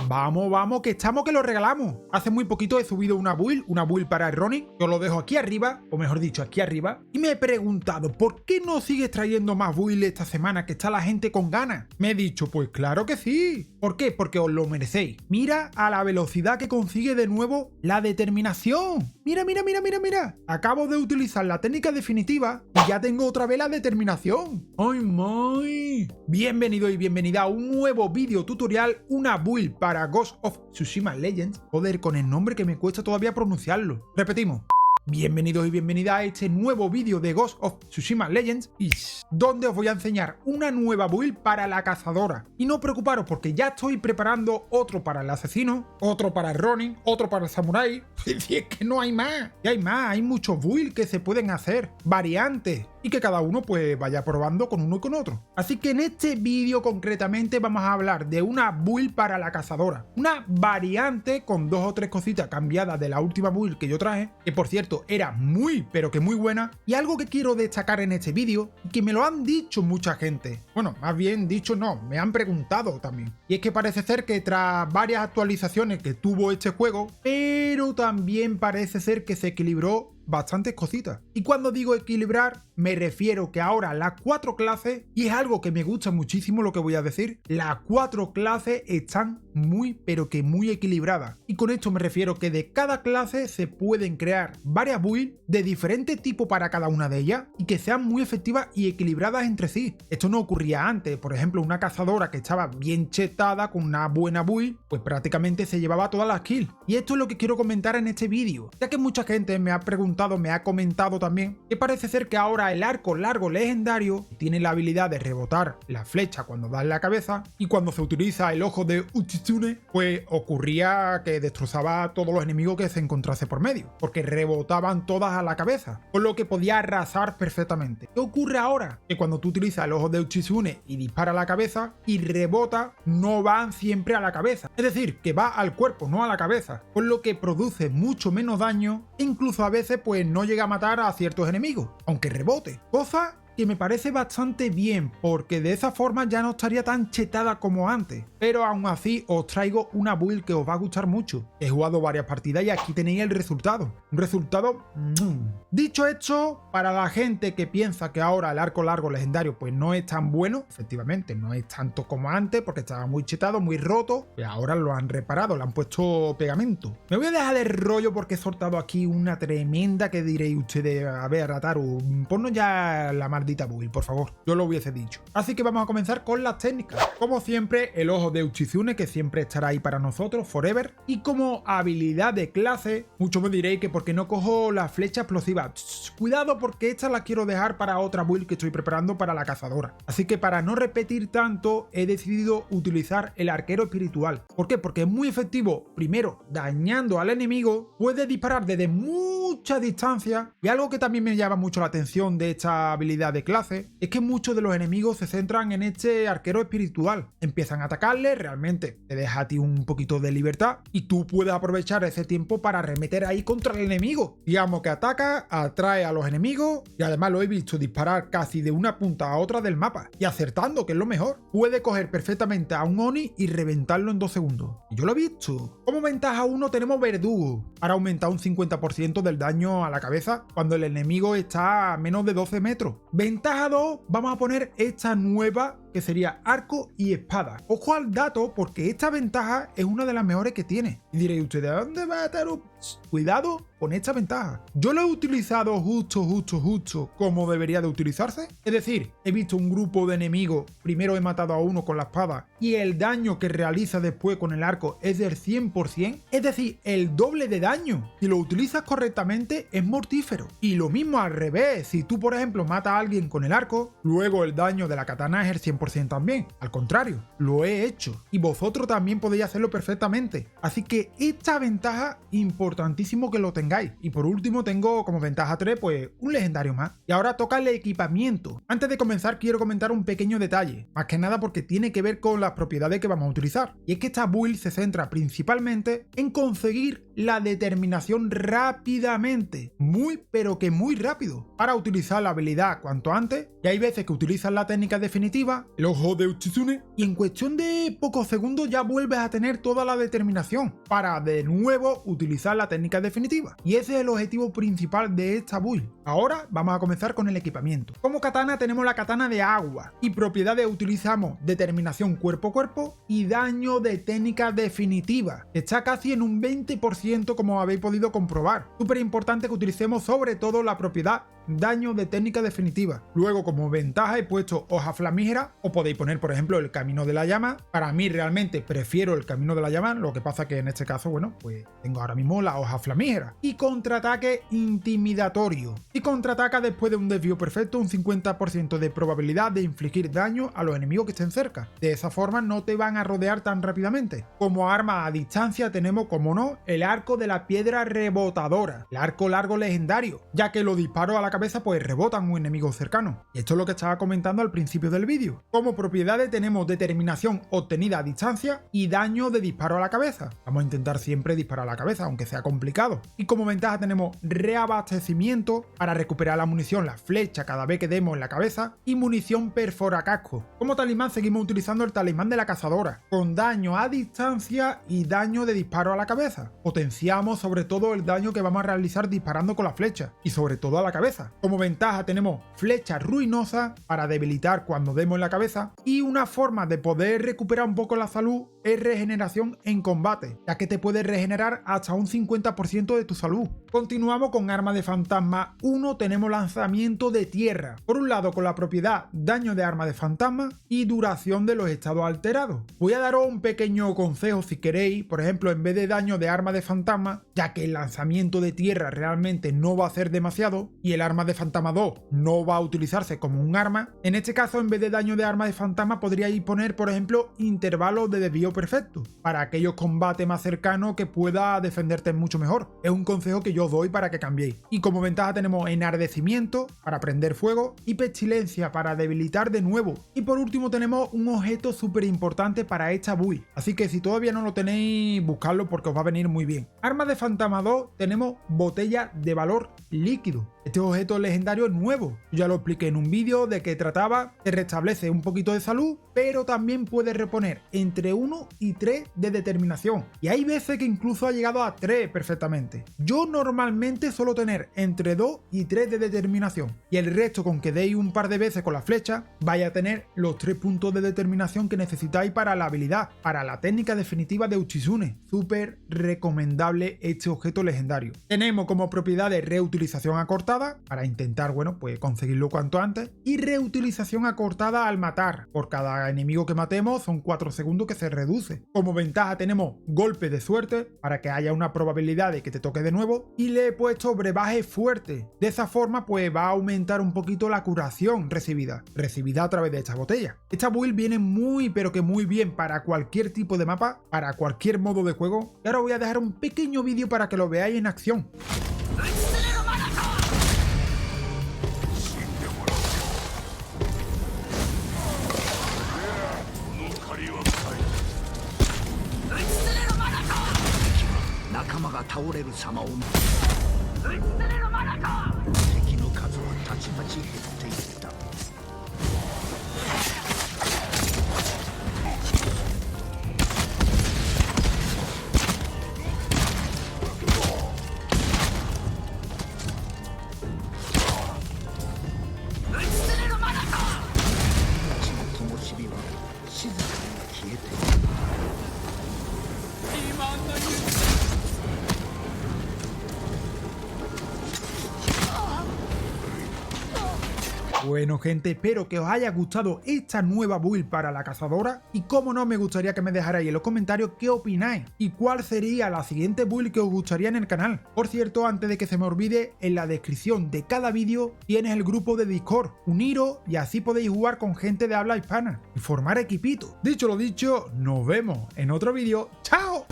Vamos, vamos, que estamos que lo regalamos. Hace muy poquito he subido una build para el Ronin. Yo lo dejo aquí arriba, o mejor dicho, aquí arriba. Y me he preguntado, ¿por qué no sigues trayendo más build esta semana que está la gente con ganas? Me he dicho, pues claro que sí. ¿Por qué? Porque os lo merecéis. Mira a la velocidad que consigue de nuevo la determinación. Mira, mira, mira, mira, mira. Acabo de utilizar la técnica definitiva y ya tengo otra vez la determinación. ¡Ay, muy! Bienvenido y bienvenida a un nuevo vídeo tutorial, una build para Ghost of Tsushima Legends. Joder, con el nombre que me cuesta todavía pronunciarlo. Repetimos. Bienvenidos y bienvenida a este nuevo vídeo de Ghost of Tsushima Legends, donde os voy a enseñar una nueva build para la cazadora. Y no preocuparos porque ya estoy preparando otro para el asesino, otro para el Ronin, otro para el Samurai. Y es que no hay más. Y hay más, hay muchos builds que se pueden hacer, variantes, y que cada uno pues vaya probando con uno y con otro. Así que en este vídeo concretamente vamos a hablar de una build para la cazadora. Una variante con 2 o 3 cositas cambiadas de la última build que yo traje, que por cierto era muy pero que muy buena. Y algo que quiero destacar en este vídeo, y que me lo han dicho mucha gente, bueno, más bien dicho no, me han preguntado también, y es que parece ser que tras varias actualizaciones que tuvo este juego, pero también parece ser que se equilibró bastantes cositas. Y cuando digo equilibrar, me refiero que ahora las 4 clases, y es algo que me gusta muchísimo lo que voy a decir, las 4 clases están muy pero que muy equilibradas. Y con esto me refiero que de cada clase se pueden crear varias builds de diferente tipo para cada una de ellas y que sean muy efectivas y equilibradas entre sí. Esto no ocurría antes. Por ejemplo, una cazadora que estaba bien chetada con una buena build, pues prácticamente se llevaba todas las kills. Y esto es lo que quiero comentar en este vídeo, ya que mucha gente me ha preguntado, me ha comentado también, que parece ser que ahora el arco largo legendario tiene la habilidad de rebotar la flecha cuando da en la cabeza, y cuando se utiliza el ojo de Uchitsune, pues ocurría que destrozaba a todos los enemigos que se encontrase por medio, porque rebotaban todas a la cabeza, por lo que podía arrasar perfectamente. ¿Qué ocurre ahora? Que cuando tú utilizas el ojo de Uchitsune y dispara a la cabeza y rebota, no van siempre a la cabeza, es decir, que va al cuerpo, no a la cabeza, por lo que produce mucho menos daño e incluso a veces pues no llega a matar a ciertos enemigos, aunque rebote, cosa que me parece bastante bien, porque de esa forma ya no estaría tan chetada como antes. Pero aún así os traigo una build que os va a gustar mucho. He jugado varias partidas y aquí tenéis el resultado. Un resultado... Dicho esto, para la gente que piensa que ahora el arco largo legendario pues no es tan bueno, efectivamente no es tanto como antes porque estaba muy chetado, muy roto, y ahora lo han reparado, le han puesto pegamento. Me voy a dejar de rollo porque he soltado aquí una tremenda que diréis ustedes, a ver, Ataru, ponnos ya la maldita build, por favor, yo lo hubiese dicho. Así que vamos a comenzar con las técnicas. Como siempre, el ojo de Uchitsune, que siempre estará ahí para nosotros, forever. Y como habilidad de clase, muchos me diréis que por qué no cojo la flecha explosiva. Cuidado porque esta la quiero dejar para otra build que estoy preparando para la cazadora. Así que para no repetir tanto, he decidido utilizar el arquero espiritual. ¿Por qué? Porque es muy efectivo, primero, dañando al enemigo, puede disparar desde mucha distancia, y algo que también me llama mucho la atención de esta habilidad de clase es que muchos de los enemigos se centran en este arquero espiritual. Empiezan a atacarle, realmente te deja a ti un poquito de libertad y tú puedes aprovechar ese tiempo para arremeter ahí contra el enemigo. Digamos que ataca, atrae a los enemigos y además lo he visto disparar casi de una punta a otra del mapa y acertando, que es lo mejor. Puede coger perfectamente a un Oni y reventarlo en 2 segundos. Y yo lo he visto. Como ventaja 1 tenemos Verdugo para aumentar un 50% del daño a la cabeza cuando el enemigo está a menos de 12 metros. Ventaja 2, vamos a poner esta nueva que sería arco y espada. Ojo al dato porque esta ventaja es una de las mejores que tiene. Y diréis ustedes, ¿a dónde va Ataru? Cuidado con esta ventaja. Yo lo he utilizado justo como debería de utilizarse. Es decir, he visto un grupo de enemigos, primero he matado a uno con la espada y el daño que realiza después con el arco es del 100%, es decir, el doble de daño. Si lo utilizas correctamente es mortífero. Y lo mismo al revés, si tú por ejemplo matas a alguien con el arco, luego el daño de la katana es el 100% también. Al contrario, lo he hecho y vosotros también podéis hacerlo perfectamente. Así que esta ventaja importantísimo que lo tengáis. Y por último tengo como ventaja 3 pues un legendario más. Y ahora toca el equipamiento. Antes de comenzar quiero comentar un pequeño detalle, más que nada porque tiene que ver con las propiedades que vamos a utilizar. Y es que esta build se centra principalmente en conseguir la determinación rápidamente, muy pero que muy rápido, para utilizar la habilidad cuanto antes, y hay veces que utilizas la técnica definitiva, el ojo de Uchizune, y en cuestión de pocos segundos ya vuelves a tener toda la determinación para de nuevo utilizar la técnica definitiva. Y ese es el objetivo principal de esta build. Ahora vamos a comenzar con el equipamiento. Como katana tenemos la katana de agua y propiedades utilizamos determinación cuerpo a cuerpo y daño de técnica definitiva. Está casi en un 20% como habéis podido comprobar. Súper importante que utilicemos sobre todo la propiedad daño de técnica definitiva. Luego como ventaja he puesto hoja flamígera, o podéis poner por ejemplo el camino de la llama. Para mí realmente prefiero el camino de la llama, lo que pasa que en este caso bueno pues tengo ahora mismo la hoja flamígera. Y contraataque intimidatorio. Y contraataca después de un desvío perfecto un 50% de probabilidad de infligir daño a los enemigos que estén cerca. De esa forma no te van a rodear tan rápidamente. Como arma a distancia tenemos como no el arco de la piedra rebotadora, el arco largo legendario, ya que los disparos a la cabeza pues rebotan un enemigo cercano. Y esto es lo que estaba comentando al principio del vídeo. Como propiedades tenemos determinación obtenida a distancia y daño de disparo a la cabeza. Vamos a intentar siempre disparar a la cabeza, aunque sea complicado. Y como ventaja tenemos reabastecimiento para recuperar la munición, la flecha cada vez que demos en la cabeza, y munición perforacasco. Como talismán seguimos utilizando el talismán de la cazadora, con daño a distancia y daño de disparo a la cabeza. Potenciamos sobre todo el daño que vamos a realizar disparando con la flecha, y sobre todo a la cabeza. Como ventaja tenemos flecha ruinosa para debilitar cuando demos en la cabeza, y una forma de poder recuperar un poco la salud es regeneración en combate, ya que te puede regenerar hasta un 50% de tu salud. Continuamos con arma de fantasma 1, tenemos lanzamiento de tierra. Por un lado con la propiedad daño de arma de fantasma y duración de los estados alterados. Voy a daros un pequeño consejo si queréis, por ejemplo en vez de daño de arma de fantasma, ya que el lanzamiento de tierra realmente no va a hacer demasiado y el arma de fantasma 2 no va a utilizarse como un arma, en este caso en vez de daño de arma de fantasma podríais poner por ejemplo intervalos de desvío perfecto, para aquellos combates más cercanos que pueda defenderte mucho mejor. Es un consejo que yo os doy para que cambiéis. Y como ventaja tenemos enardecimiento para prender fuego y pestilencia para debilitar de nuevo. Y por último tenemos un objeto súper importante para esta build, así que si todavía no lo tenéis, buscadlo porque os va a venir muy bien. Arma de fantasma 2 tenemos botella de valor líquido. Este objeto legendario es nuevo, yo ya lo expliqué en un vídeo de qué trataba. Te restablece un poquito de salud, pero también puede reponer entre 1 y 3 de determinación, y hay veces que incluso ha llegado a 3 perfectamente. Yo normalmente suelo tener entre 2 y 3 de determinación, y el resto con que deis un par de veces con la flecha vaya a tener los 3 puntos de determinación que necesitáis para la habilidad, para la técnica definitiva de Uchizune. Súper recomendable este objeto legendario. Tenemos como propiedades reutilización acortada para intentar bueno pues conseguirlo cuanto antes, y reutilización acortada al matar. Por cada enemigo que matemos son 4 segundos que se reduce. Como ventaja tenemos golpe de suerte para que haya una probabilidad de que te toque de nuevo, y le he puesto brebaje fuerte. De esa forma pues va a aumentar un poquito la curación recibida a través de esta botella. Esta build viene muy pero que muy bien para cualquier tipo de mapa, para cualquier modo de juego, y ahora voy a dejar un pequeño vídeo para que lo veáis en acción. Bueno gente, espero que os haya gustado esta nueva build para la cazadora, y como no, me gustaría que me dejarais en los comentarios qué opináis y cuál sería la siguiente build que os gustaría en el canal. Por cierto, antes de que se me olvide, en la descripción de cada vídeo tienes el grupo de Discord, uniros y así podéis jugar con gente de habla hispana y formar equipito. Dicho lo dicho, nos vemos en otro vídeo. ¡Chao!